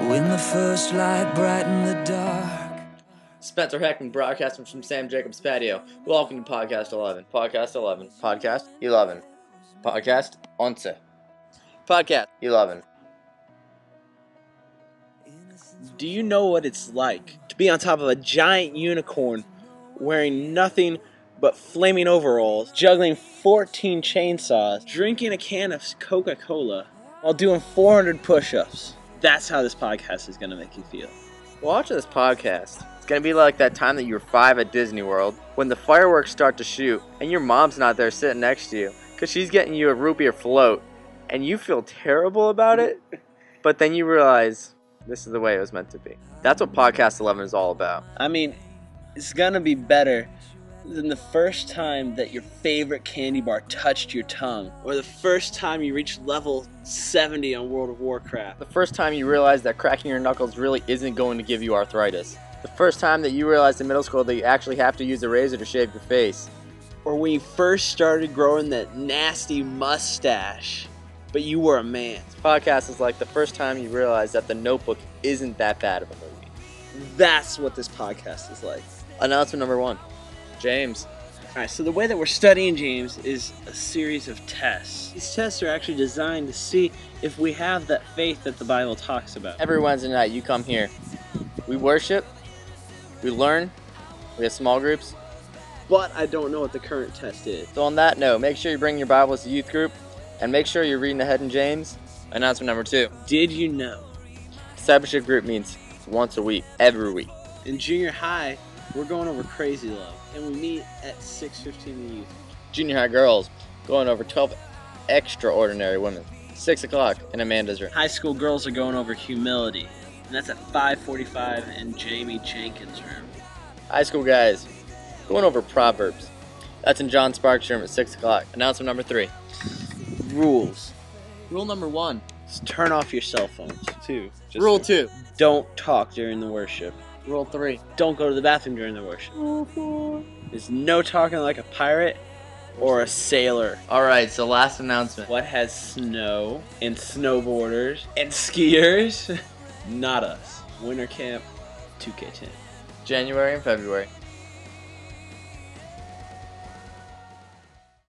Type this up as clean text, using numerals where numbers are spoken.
When the first light brightened the dark. Spencer Heckman broadcasting from Sam Jacobs patio. Welcome to Podcast 11. Podcast 11. Podcast 11. Podcast 11. Podcast 11. Do you know what it's like to be on top of a giant unicorn wearing nothing but flaming overalls, juggling 14 chainsaws, drinking a can of Coca-Cola, while doing 400 push-ups? That's how this podcast is going to make you feel. Watching this podcast, it's going to be like that time that you were 5 at Disney World when the fireworks start to shoot and your mom's not there sitting next to you because she's getting you a root beer float and you feel terrible about it, but then you realize this is the way it was meant to be. That's what Podcast 11 is all about. I mean, it's going to be better than the first time that your favorite candy bar touched your tongue, or the first time you reached level 70 on World of Warcraft. The first time you realized that cracking your knuckles really isn't going to give you arthritis. The first time that you realized in middle school that you actually have to use a razor to shave your face. Or when you first started growing that nasty mustache, but you were a man. This podcast is like the first time you realized that The Notebook isn't that bad of a movie. That's what this podcast is like. Announcement number 1. James. Alright, so the way that we're studying James is a series of tests. These tests are actually designed to see if we have that faith that the Bible talks about. Every Wednesday night you come here. We worship, we learn, we have small groups. But I don't know what the current test is. So on that note, make sure you bring your Bibles to youth group and make sure you're reading ahead in James. Announcement number 2. Did you know? Discipleship group meets once a week, every week. In junior high, we're going over Crazy Love, and we meet at 6:15 in youth. Junior high girls going over 12 extraordinary women. 6 o'clock in Amanda's room. High school girls are going over Humility, and that's at 5:45 in Jamie Jenkins' room. High school guys going over Proverbs. That's in John Sparks' room at 6 o'clock. Announcement number 3. Rules. Rule number 1. Just turn off your cell phones. 2. Rule 2. Don't talk during the worship. Rule 3. Don't go to the bathroom during the worship. Rule 4. There's no talking like a pirate or a sailor. Alright, so last announcement. What has snow and snowboarders and skiers? Not us. Winter Camp 2K10. January and February.